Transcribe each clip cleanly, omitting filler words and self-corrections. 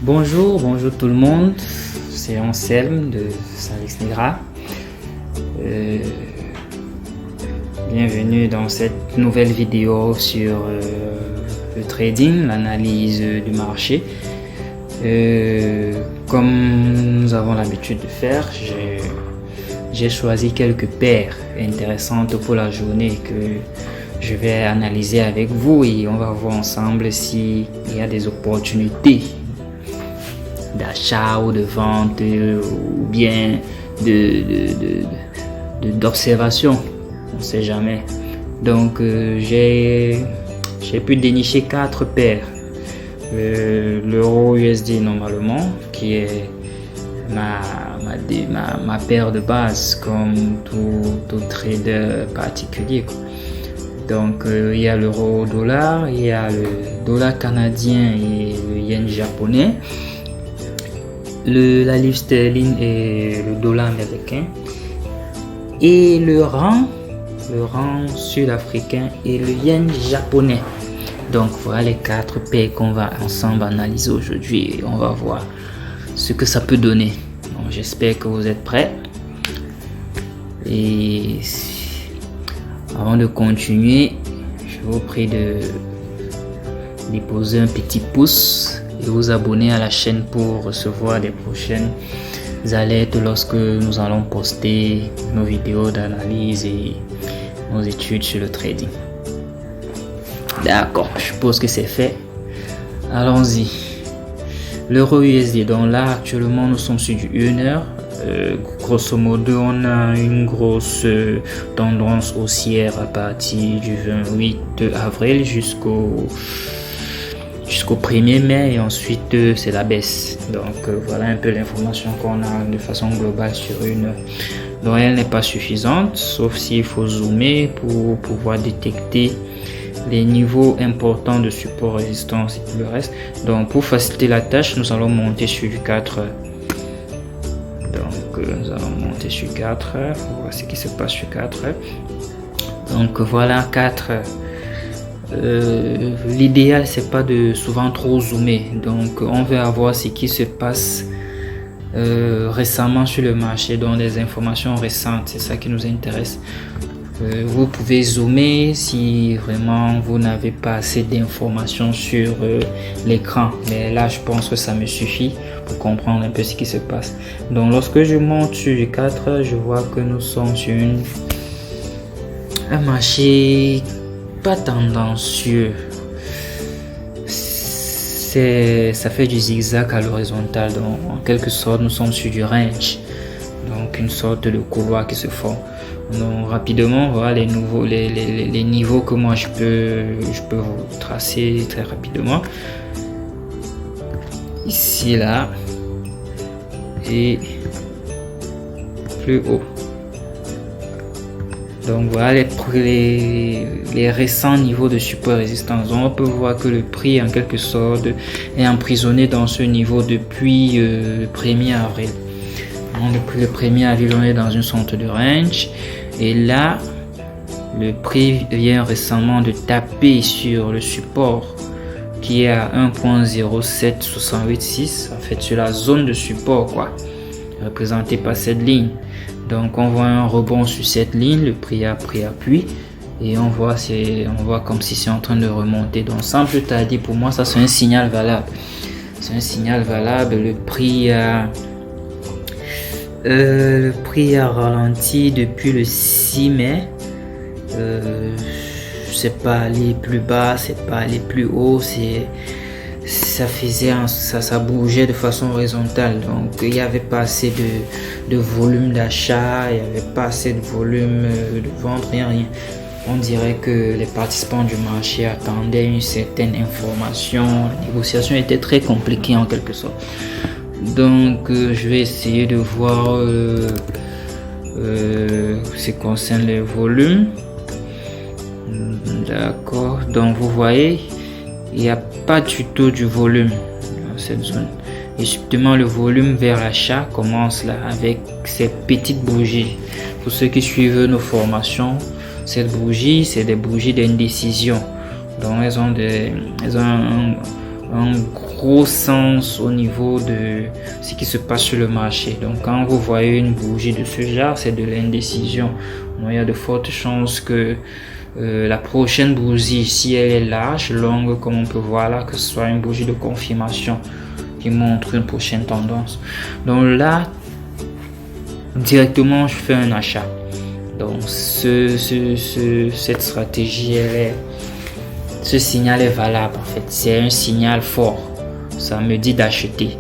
Bonjour tout le monde, c'est Anselme de Salix Negra. Bienvenue dans cette nouvelle vidéo sur le trading, l'analyse du marché. Comme nous avons l'habitude de faire, j'ai choisi quelques paires intéressantes pour la journée que je vais analyser avec vous et on va voir ensemble s'il y a des opportunités d'achat ou de vente ou bien d'observation, on ne sait jamais. Donc j'ai pu dénicher 4 paires. L'euro USD normalement qui est ma paire de base comme tout trader particulier quoi. Donc il y a l'euro dollar, il y a le dollar canadien et le yen japonais, la livre sterling et le dollar américain, et le rang sud-africain et le yen japonais. Donc voilà les 4 paires qu'on va ensemble analyser aujourd'hui et on va voir ce que ça peut donner. Donc j'espère que vous êtes prêts. Et avant de continuer, je vous prie de déposer un petit pouce et vous abonner à la chaîne pour recevoir les prochaines alertes lorsque nous allons poster nos vidéos d'analyse et nos études sur le trading. D'accord, je suppose que c'est fait. Allons-y. L'euro USD, donc là actuellement nous sommes sur du 1 heure. Grosso modo, on a une grosse tendance haussière à partir du 28 avril jusqu'au 1er mai et ensuite c'est la baisse. Donc voilà un peu l'information qu'on a de façon globale sur une heure. Donc elle n'est pas suffisante, sauf s'il faut zoomer pour pouvoir détecter les niveaux importants de support, résistance et tout le reste. Donc pour faciliter la tâche, nous allons monter sur du 4 heures. Donc nous allons monter sur 4 heures pour voir ce qui se passe sur 4 heures. Donc voilà 4 heures. L'idéal c'est pas de souvent trop zoomer, donc on veut avoir ce qui se passe récemment sur le marché, donc des informations récentes, c'est ça qui nous intéresse. Vous pouvez zoomer si vraiment vous n'avez pas assez d'informations sur l'écran, mais là je pense que ça me suffit pour comprendre un peu ce qui se passe. Donc lorsque je monte sur les 4 heures, je vois que nous sommes sur un marché pas tendancieux. Ça fait du zigzag à l'horizontale, donc en quelque sorte nous sommes sur du range, donc une sorte de couloir qui se forme. Donc rapidement voilà les niveaux que moi je peux vous tracer très rapidement. Ici là et plus haut. Donc voilà les récents niveaux de support et résistance. Donc on peut voir que le prix en quelque sorte est emprisonné dans ce niveau depuis le 1er avril. Donc depuis le 1er avril on est dans une sorte de range. Et là, le prix vient récemment de taper sur le support qui est à 1.07686, en fait sur la zone de support quoi, représentée par cette ligne. Donc on voit un rebond sur cette ligne, le prix a pris appui et on voit comme si c'est en train de remonter. Donc sans plus tarder, pour moi ça c'est un signal valable. C'est un signal valable. Le prix a ralenti depuis le 6 mai. C'est pas allé plus bas, c'est pas allé plus haut, ça bougeait de façon horizontale. Donc il n'y avait pas assez de volume d'achat, il n'y avait pas assez de volume de vente, rien. On dirait que les participants du marché attendaient une certaine information. La négociation était très compliquée en quelque sorte. Donc je vais essayer de voir ce qui concerne les volumes. D'accord, donc vous voyez il n'y a pas du tout du volume dans cette zone et justement le volume vers l'achat commence là avec ces petites bougies. Pour ceux qui suivent nos formations, cette bougie c'est des bougies d'indécision. Donc elles ont un gros sens au niveau de ce qui se passe sur le marché. Donc quand vous voyez une bougie de ce genre, c'est de l'indécision. Il y a de fortes chances que la prochaine bougie, si elle est large, longue, comme on peut voir là, que ce soit une bougie de confirmation qui montre une prochaine tendance. Donc là, directement, je fais un achat. Donc cette stratégie, ce signal est valable en fait. C'est un signal fort. Ça me dit d'acheter.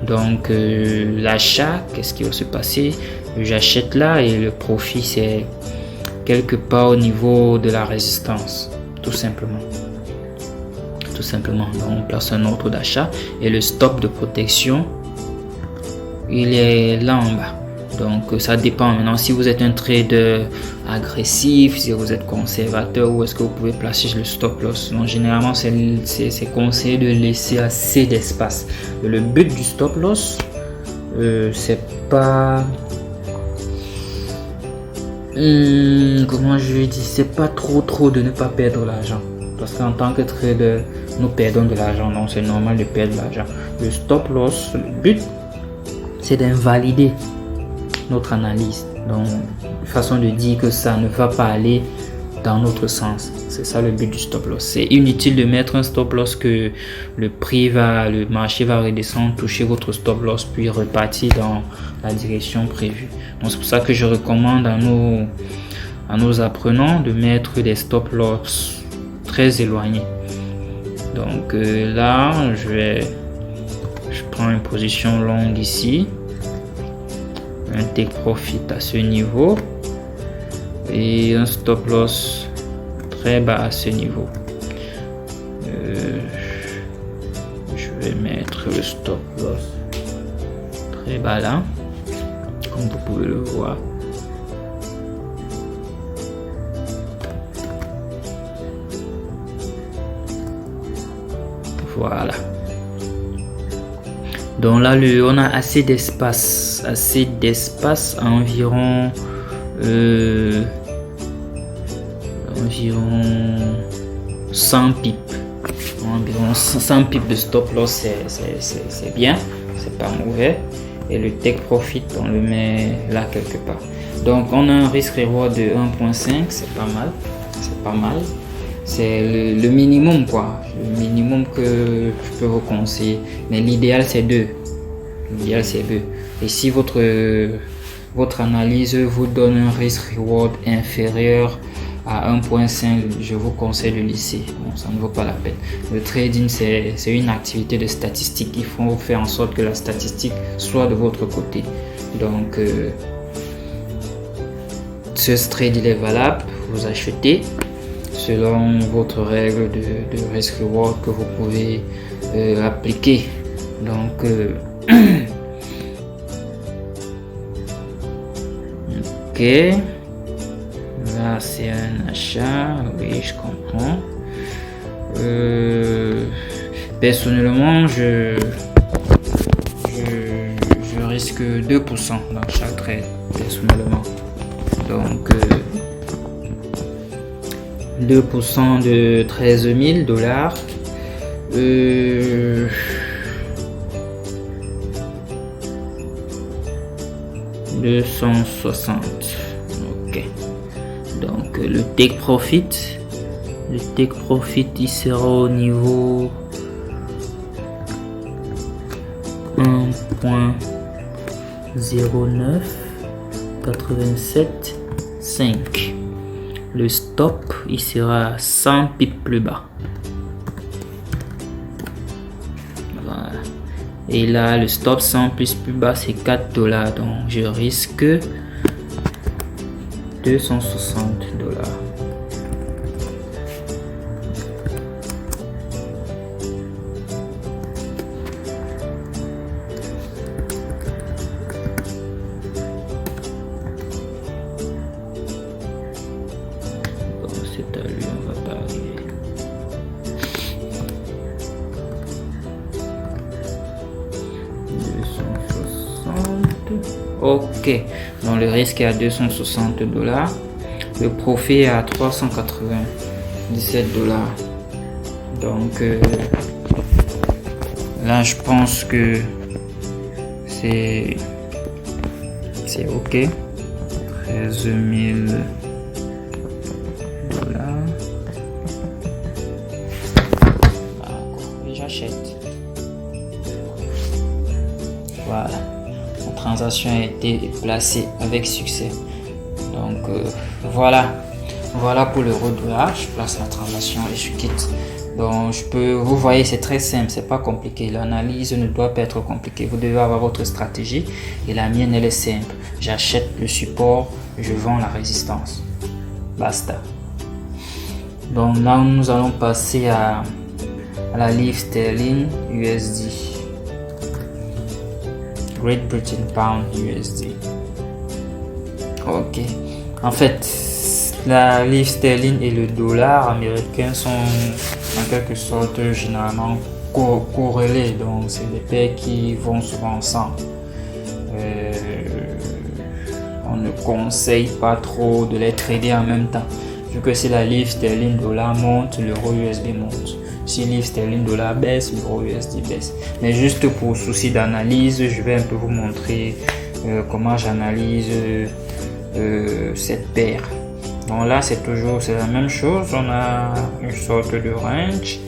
Donc l'achat, qu'est-ce qui va se passer? J'achète là et le profit, c'est quelque part au niveau de la résistance, tout simplement. Tout simplement. Donc on place un ordre d'achat et le stop de protection, il est là en bas. Donc ça dépend maintenant si vous êtes un trader agressif, si vous êtes conservateur, ou est-ce que vous pouvez placer le stop loss. Donc généralement c'est conseillé de laisser assez d'espace. Le but du stop loss, c'est pas comment je vais dire, c'est pas trop de ne pas perdre l'argent, parce qu'en tant que trader nous perdons de l'argent, donc c'est normal de perdre de l'argent. Le stop loss, le but c'est d'invalider notre analyse, donc une façon de dire que ça ne va pas aller dans notre sens. C'est ça le but du stop loss. C'est inutile de mettre un stop loss que le marché va redescendre, toucher votre stop loss puis repartir dans la direction prévue. Donc c'est pour ça que je recommande à nos apprenants de mettre des stop loss très éloignés. Donc là je prends une position longue ici, un take profit à ce niveau et un stop loss très bas à ce niveau. Je vais mettre le stop loss très bas là, comme vous pouvez le voir. Voilà. Donc là, on a assez d'espace, environ 100 pips. Environ 100 pips de stop loss, c'est bien, c'est pas mauvais. Et le take profit, on le met là quelque part. Donc on a un risque reward de 1.5, c'est pas mal. C'est le minimum quoi, le minimum que je peux vous conseiller. Mais l'idéal c'est 2. Et si votre analyse vous donne un risk reward inférieur à 1.5, je vous conseille de laisser. Bon, ça ne vaut pas la peine. Le trading c'est une activité de statistique. Il faut faire en sorte que la statistique soit de votre côté. Donc ce trade il est valable, vous achetez selon votre règle de risk reward que vous pouvez appliquer. Donc ok, là c'est un achat, oui je comprends. Personnellement je risque 2% dans chaque trade personnellement. Donc 2% de 13 000 $. 260. Ok. Donc le take profit il sera au niveau 1.0987.5. Le stop il sera 100 pips plus bas. Voilà. Et là le stop 100 pips plus bas c'est 4 $. Donc je risque 260 $. C'est à lui, on va pas arriver. Ok, donc le risque est à 260 $. Le profit est à 397 $. Donc Là, je pense que c'est ok. 13 000 dollars. Et j'achète. Voilà. La transaction a été placée avec succès. Donc voilà pour l'euro-dollar. Je place la transaction et je quitte. Donc vous voyez, c'est très simple, c'est pas compliqué. L'analyse ne doit pas être compliquée. Vous devez avoir votre stratégie et la mienne elle est simple. J'achète le support, je vends la résistance. Basta. Donc là nous allons passer à la livre sterling USD. Great Britain Pound USD. Ok. En fait, la livre sterling et le dollar américain sont en quelque sorte généralement corrélés. Donc c'est des paires qui vont souvent ensemble. On ne conseille pas trop de les trader en même temps. Vu que si la livre sterling dollar monte, l'euro USD monte. Si livre sterling dollar baisse, l'euro USD baisse. Mais juste pour souci d'analyse, je vais un peu vous montrer comment j'analyse cette paire. Donc là c'est la même chose, on a une sorte de range.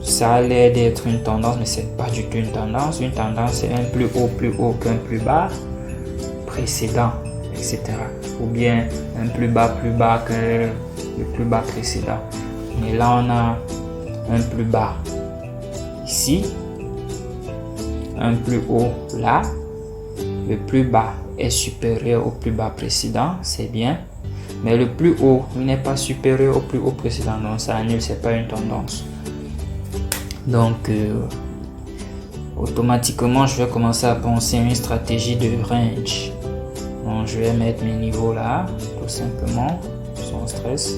Ça a l'air d'être une tendance, mais c'est pas du tout une tendance. Une tendance c'est un plus haut qu'un plus bas précédent, etc. Ou bien un plus bas que le plus bas précédent. Mais là on a un plus bas ici, un plus haut là. Le plus bas est supérieur au plus bas précédent, c'est bien. Mais le plus haut, il n'est pas supérieur au plus haut précédent. Donc ça annule, c'est pas une tendance. Donc automatiquement, je vais commencer à penser à une stratégie de range. Donc je vais mettre mes niveaux là, tout simplement, sans stress.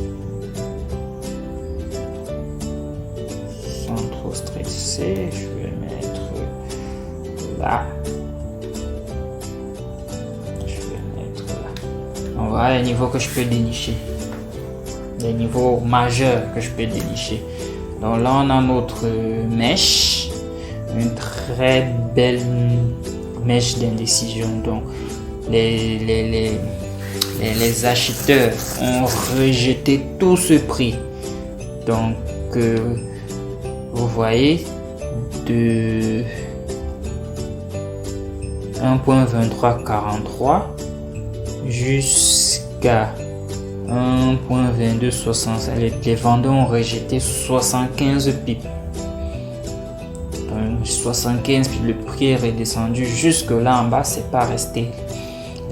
Sans trop stresser, je vais mettre là. On voit les niveaux que je peux dénicher, les niveaux majeurs que je peux dénicher. Donc là on a notre mèche, une très belle mèche d'indécision. Donc les acheteurs ont rejeté tout ce prix. Donc vous voyez, de 1.2343 jusqu'à 1.2260. Les vendeurs ont rejeté 75 pips. 75 puis le prix est redescendu jusque là en bas, c'est pas resté.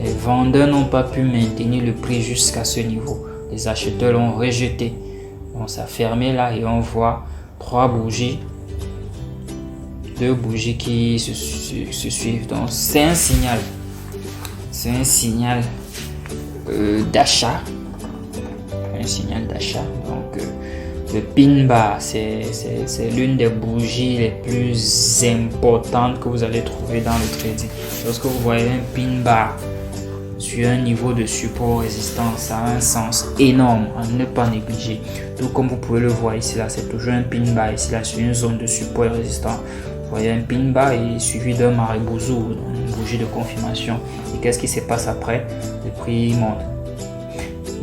Les vendeurs n'ont pas pu maintenir le prix jusqu'à ce niveau. Les acheteurs l'ont rejeté. Donc ça a fermé là et on voit 3 bougies, 2 bougies qui se suivent. Donc c'est un signal. C'est un signal d'achat. Un signal d'achat. Donc le pin bar, c'est l'une des bougies les plus importantes que vous allez trouver dans le trading. Lorsque vous voyez un pin bar sur un niveau de support résistance, ça a un sens énorme à ne pas négliger. Tout comme vous pouvez le voir ici, là, c'est toujours un pin bar ici, là, sur une zone de support résistant. Vous voyez un pin bar et suivi d'un marée-bouzou, une bougie de confirmation. Et qu'est-ce qui se passe après? Le prix monte.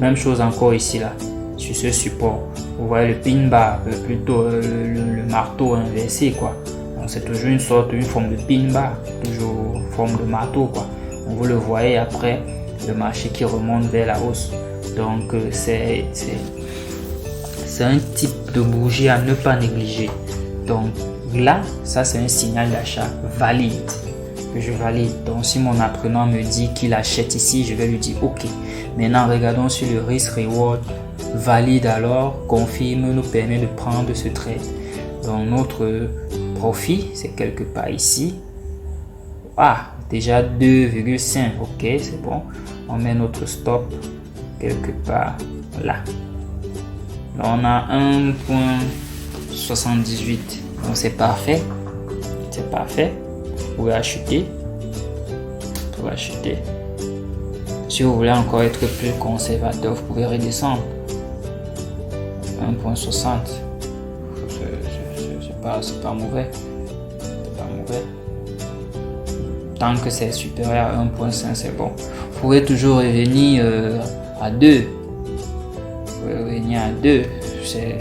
Même chose encore ici, là, sur ce support. Vous voyez le pin bar, plutôt le marteau inversé, quoi. Donc c'est toujours une forme de pin bar, toujours forme de marteau, quoi. Donc, vous le voyez après le marché qui remonte vers la hausse. Donc c'est un type de bougie à ne pas négliger. Donc là, ça c'est un signal d'achat valide que je valide. Donc si mon apprenant me dit qu'il achète ici, je vais lui dire ok. Maintenant regardons sur le risk reward. Valide alors, confirme, nous permet de prendre ce trade. Donc notre profit c'est quelque part ici. Ah, déjà 2,5, ok, c'est bon. On met notre stop quelque part là. Là on a 1.78, donc c'est parfait. C'est parfait. Vous pouvez acheter. Vous pouvez acheter. Si vous voulez encore être plus conservateur, vous pouvez redescendre. 1.60. C'est pas mauvais. mauvais. Tant que c'est supérieur à 1.5, c'est bon. Vous pouvez toujours revenir à 2. Vous pouvez revenir à 2. C'est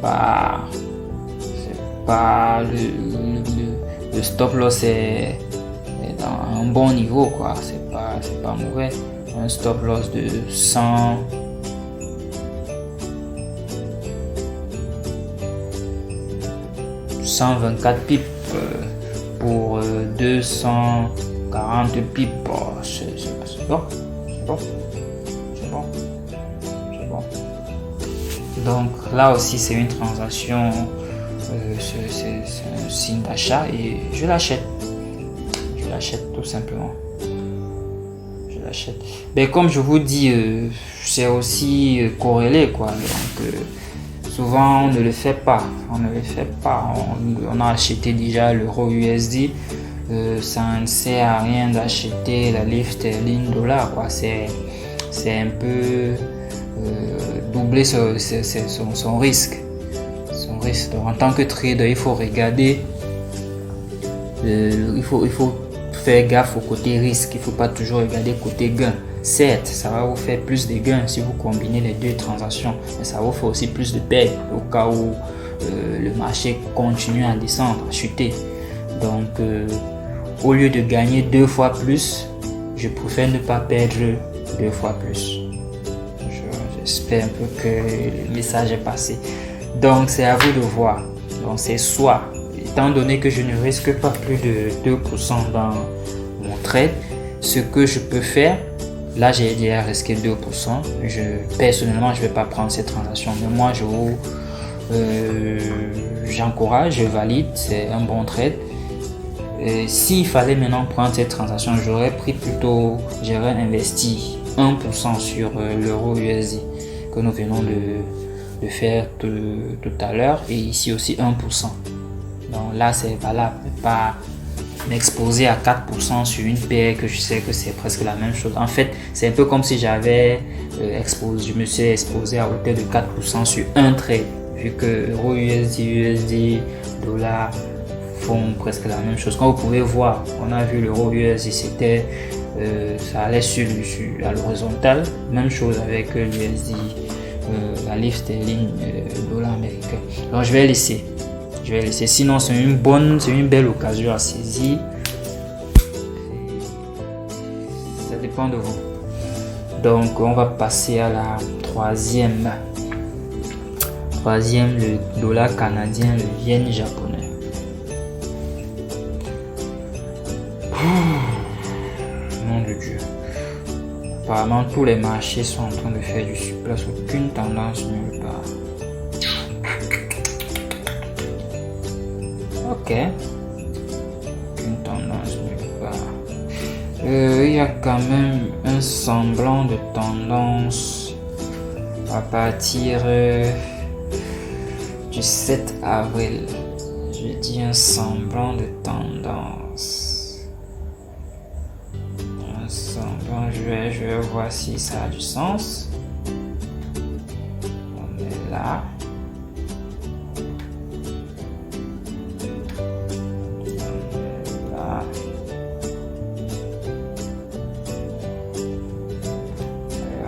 pas le stop loss est dans un bon niveau, quoi. C'est pas mauvais. Un stop loss de 124 pips pour 240 pips. C'est bon. Donc là aussi c'est une transaction, c'est un signe d'achat et je l'achète tout simplement. Je l'achète. Mais comme je vous dis, c'est aussi corrélé, quoi. Donc souvent on ne le fait pas. On a acheté déjà l'euro USD. Ça ne sert à rien d'acheter la livre sterling dollar, quoi. C'est un peu doubler son risque. Donc, en tant que trader, il faut regarder, il faut faire gaffe au côté risque. Il ne faut pas toujours regarder côté gain. Certes, ça va vous faire plus de gains si vous combinez les deux transactions, mais ça vous fait aussi plus de pertes au cas où le marché continue à descendre, à chuter. Donc au lieu de gagner 2 fois plus, je préfère ne pas perdre 2 fois plus. J'espère un peu que le message est passé. Donc c'est à vous de voir. Donc c'est soit, étant donné que je ne risque pas plus de 2% dans mon trade, ce que je peux faire, là j'ai déjà risqué 2%. Personnellement je ne vais pas prendre cette transaction, mais moi j'encourage, je valide, c'est un bon trade. S'il fallait maintenant prendre cette transaction, j'aurais investi 1% sur l'euro USD que nous venons de faire tout à l'heure, et ici aussi 1%. Donc là c'est valable, pas m'exposer à 4% sur une paire que je sais que c'est presque la même chose. En fait c'est un peu comme si j'avais je me suis exposé à hauteur de 4% sur un trade, vu que euro USD, dollar font presque la même chose. Comme vous pouvez voir, on a vu l'euro USD, c'était ça allait à l'horizontale. Même chose avec l'USD, la livre sterling, dollar américain. Donc je vais laisser. Sinon c'est une belle occasion à saisir. Ça dépend de vous. Donc on va passer à la troisième, le dollar canadien, le yen japonais. Nom de Dieu. Apparemment tous les marchés sont en train de faire du surplace, aucune tendance nulle part. Ok. Aucune tendance nulle part. Il y a quand même un semblant de tendance à partir du 7 avril. Je dis un semblant de tendance. Je vais voir si ça a du sens. On est là. Et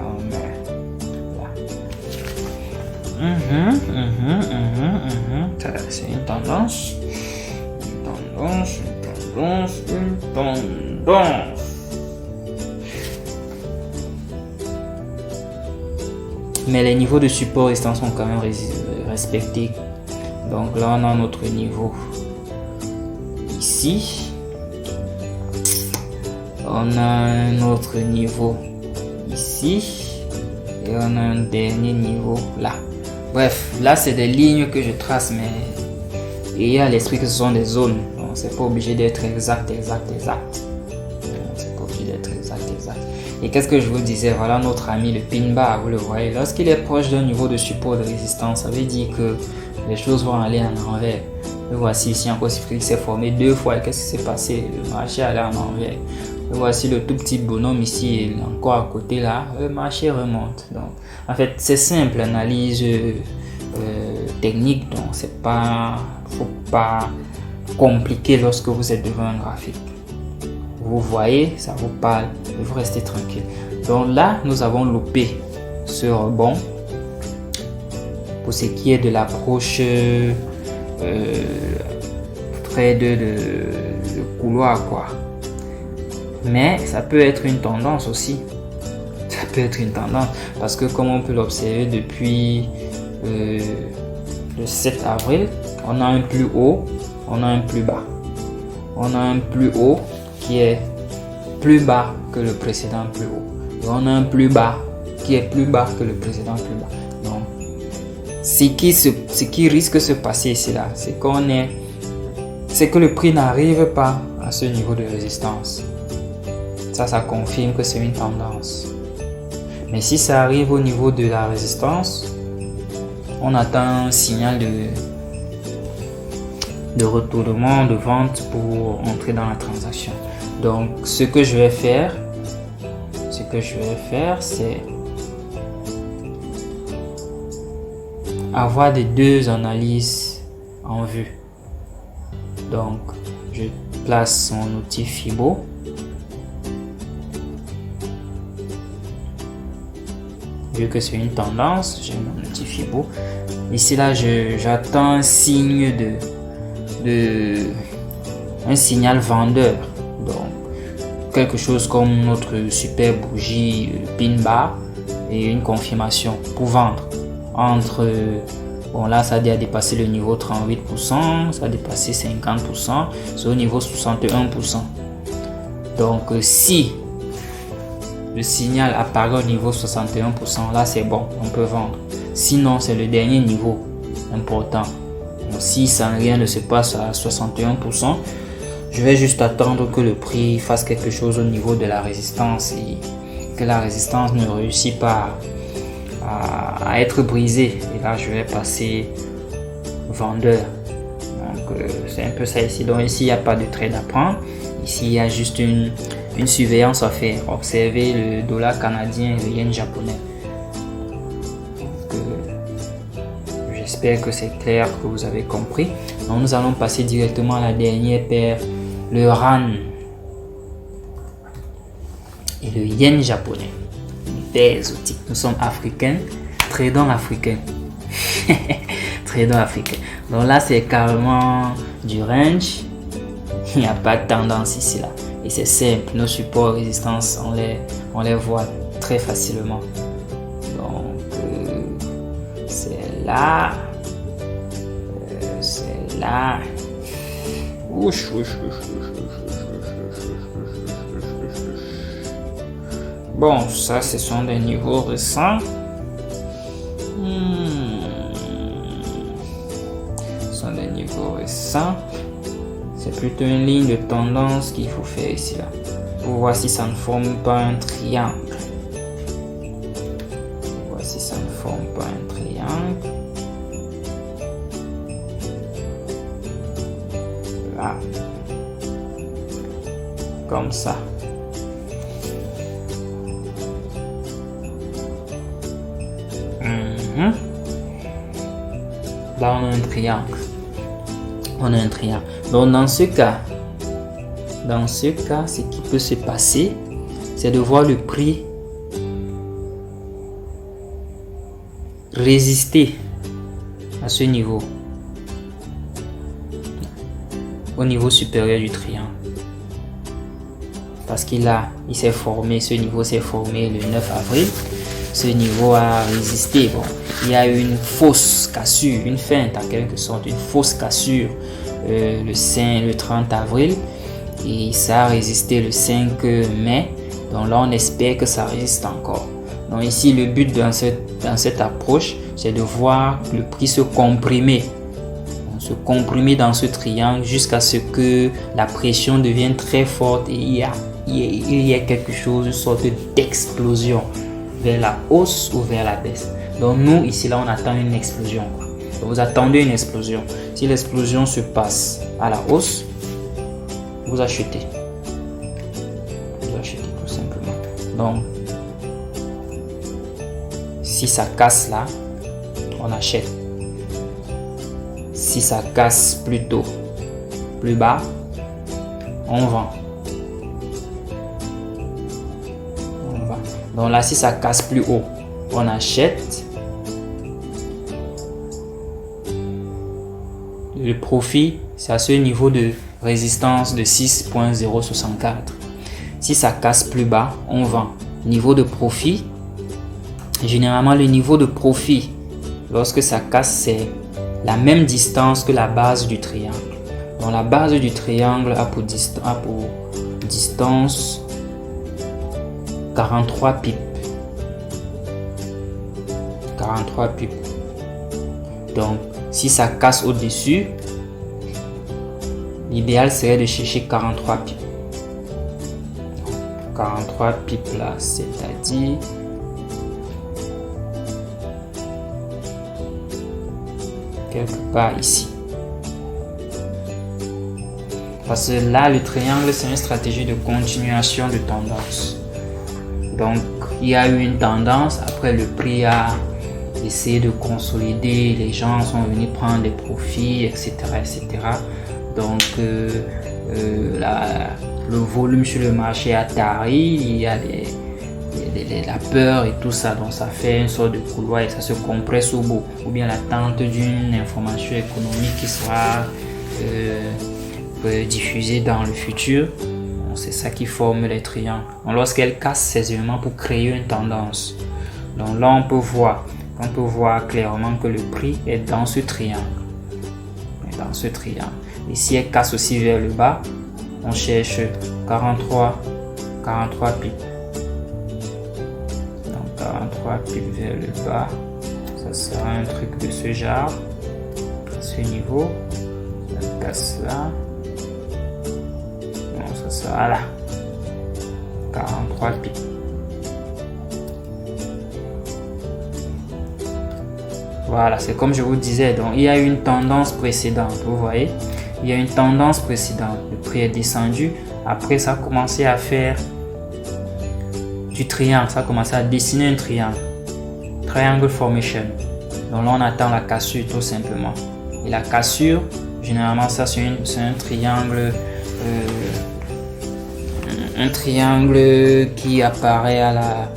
on met là. C'est une tendance. Mais les niveaux de support restants sont quand même respectés. Donc là on a notre niveau ici. On a un autre niveau ici. Et on a un dernier niveau là. Bref, là c'est des lignes que je trace, mais ayez à l'esprit que ce sont des zones. Donc c'est pas obligé d'être exact. Et qu'est-ce que je vous disais, voilà notre ami le pin bar, vous le voyez, lorsqu'il est proche d'un niveau de support de résistance, ça veut dire que les choses vont aller en envers. Et voici ici encore, il s'est formé 2 fois, et qu'est-ce qui s'est passé? Le marché allait en envers. Et voici le tout petit bonhomme ici, encore à côté là, le marché remonte. Donc en fait c'est simple, analyse technique, donc c'est pas, faut pas compliqué lorsque vous êtes devant un graphique. Vous voyez, ça vous parle et vous restez tranquille. Donc là, nous avons loupé ce rebond pour ce qui est de l'approche trade de couloir, quoi. Mais ça peut être une tendance aussi. Ça peut être une tendance parce que comme on peut l'observer depuis le 7 avril, on a un plus haut, on a un plus bas. On a un plus haut qui est plus bas que le précédent plus haut. Et on a un plus bas qui est plus bas que le précédent plus bas. Donc, ce qui risque de se passer ici là, c'est que le prix n'arrive pas à ce niveau de résistance. Ça confirme que c'est une tendance. Mais si ça arrive au niveau de la résistance, on attend un signal de retournement, de vente pour entrer dans la transaction. Donc, ce que je vais faire, c'est avoir des deux analyses en vue. Donc, je place mon outil Fibo. Vu que c'est une tendance, j'ai mon outil Fibo. Ici là, j'attends un signe un signal vendeur. Donc, quelque chose comme notre super bougie pin bar et une confirmation pour vendre entre bon là ça a dépassé le niveau 38%, ça a dépassé 50%, c'est au niveau 61%. Donc si le signal apparaît au niveau 61%, là c'est bon, on peut vendre. Sinon c'est le dernier niveau important. Donc, si rien ne se passe à 61%, je vais juste attendre que le prix fasse quelque chose au niveau de la résistance et que la résistance ne réussit pas à être brisée. Et là, je vais passer vendeur. Donc, c'est un peu ça ici. Donc, ici, il n'y a pas de trade à prendre. Ici, il y a juste une surveillance à faire. Observer le dollar canadien et le yen japonais. J'espère que c'est clair, que vous avez compris. Donc, nous allons passer directement à la dernière paire, le RAN et le yen japonais. Une paire exotique. Nous sommes africains, tradons africain. Tradons africain. Donc là, c'est carrément du range. Il n'y a pas de tendance ici là. Et c'est simple. Nos supports résistance, on les voit très facilement. Donc, c'est là. C'est là. Bon, ça, ce sont des niveaux récents. Ce sont des niveaux récents. C'est plutôt une ligne de tendance qu'il faut faire ici là. Pour voir si ça ne forme pas un triangle. Pour voir si ça ne forme pas un triangle. Là. Comme ça. Là, on a un triangle. On a un triangle. Donc, dans ce cas, ce qui peut se passer, c'est de voir le prix résister à ce niveau, au niveau supérieur du triangle. Parce qu'il s'est formé, ce niveau s'est formé le 9 avril. Ce niveau a résisté. Bon, il y a eu une fausse cassure, une feinte en quelque sorte, une fausse cassure le 30 avril et ça a résisté le 5 mai. Donc là, on espère que ça résiste encore. Donc ici, le but dans cette approche, c'est de voir le prix se comprimer. Se comprimer dans ce triangle jusqu'à ce que la pression devienne très forte et il y a quelque chose, une sorte d'explosion vers la hausse ou vers la baisse. Donc nous, ici, là, on attend une explosion. Donc, vous attendez une explosion. Si l'explosion se passe à la hausse, vous achetez. Vous achetez tout simplement. Donc, si ça casse là, on achète. Si ça casse plus tôt, plus bas, on vend. Donc là, si ça casse plus haut, on achète. Le profit, c'est à ce niveau de résistance de 6.064. Si ça casse plus bas, on vend. Niveau de profit, généralement le niveau de profit, lorsque ça casse, c'est la même distance que la base du triangle. Donc la base du triangle a pour distance 43 pips. 43 pips. Donc si ça casse au-dessus, l'idéal serait de chercher 43 pips. 43 pips là, c'est-à-dire quelque part ici. Parce que là, le triangle, c'est une stratégie de continuation de tendance. Donc, il y a eu une tendance, après le prix a essayé de consolider, les gens sont venus prendre des profits, etc. etc. Donc, le volume sur le marché a tari, il y a la peur et tout ça, donc ça fait une sorte de couloir et ça se compresse au bout. Ou bien l'attente d'une information économique qui sera diffusée dans le futur. C'est ça qui forme les triangles. Lorsqu'elle casse, c'est seulement pour créer une tendance. Donc là, on peut voir clairement que le prix est dans ce triangle. Et si elle casse aussi vers le bas, on cherche 43 pips. Donc 43 pips vers le bas, ça sera un truc de ce genre, à ce niveau. Ça casse là. Donc ça sera là. 43 pips. Voilà, c'est comme je vous disais, donc il y a une tendance précédente, vous voyez, il y a une tendance précédente, le prix est descendu, après ça a commencé à faire du triangle, ça a commencé à dessiner un triangle formation. Donc là on attend la cassure tout simplement, et la cassure, généralement ça c'est un triangle qui apparaît à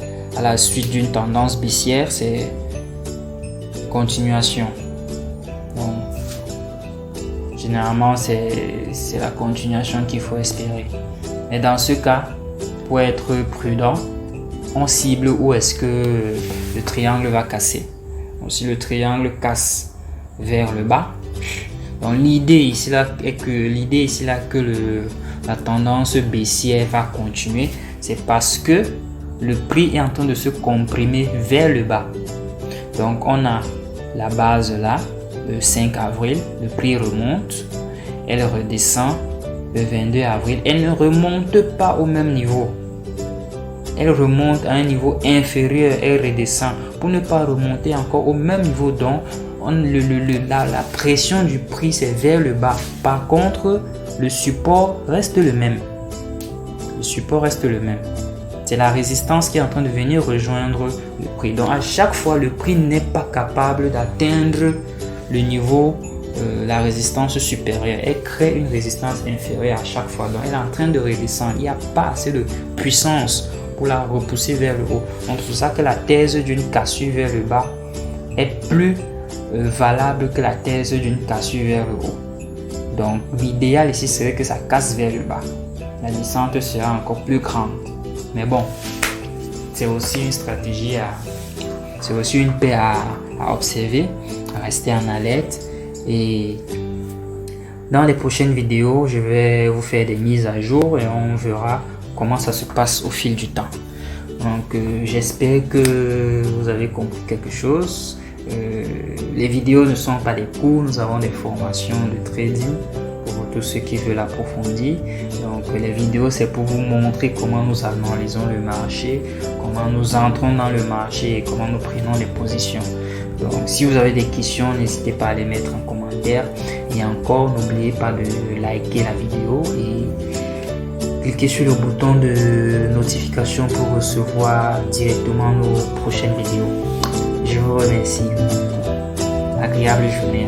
la suite d'une tendance baissière, c'est continuation. Donc, généralement, c'est la continuation qu'il faut espérer. Mais dans ce cas, pour être prudent, on cible où est-ce que le triangle va casser. Donc, si le triangle casse vers le bas, donc l'idée ici là que la tendance baissière va continuer, c'est parce que le prix est en train de se comprimer vers le bas. Donc on a la base là, le 5 avril, le prix remonte, elle redescend le 22 avril, elle ne remonte pas au même niveau, elle remonte à un niveau inférieur, elle redescend pour ne pas remonter encore au même niveau. Donc la pression du prix c'est vers le bas. Par contre, le support reste le même. C'est la résistance qui est en train de venir rejoindre le prix. Donc à chaque fois, le prix n'est pas capable d'atteindre le niveau, la résistance supérieure. Elle crée une résistance inférieure à chaque fois. Donc elle est en train de redescendre. Il n'y a pas assez de puissance pour la repousser vers le haut. Donc c'est pour ça que la thèse d'une cassure vers le bas est plus valable que la thèse d'une cassure vers le haut. Donc l'idéal ici serait que ça casse vers le bas. La descente sera encore plus grande. Mais bon, c'est aussi une stratégie, c'est aussi une paix à observer, à rester en alerte. Et dans les prochaines vidéos, je vais vous faire des mises à jour et on verra comment ça se passe au fil du temps. Donc j'espère que vous avez compris quelque chose. Les vidéos ne sont pas des cours, nous avons des formations de trading pour tous ceux qui veulent approfondir. Donc les vidéos c'est pour vous montrer comment nous analysons le marché, comment nous entrons dans le marché et comment nous prenons les positions. Donc si vous avez des questions, n'hésitez pas à les mettre en commentaire. Et encore, n'oubliez pas de liker la vidéo et cliquez sur le bouton de notification pour recevoir directement nos prochaines vidéos. Je vous remercie. Agréable journée.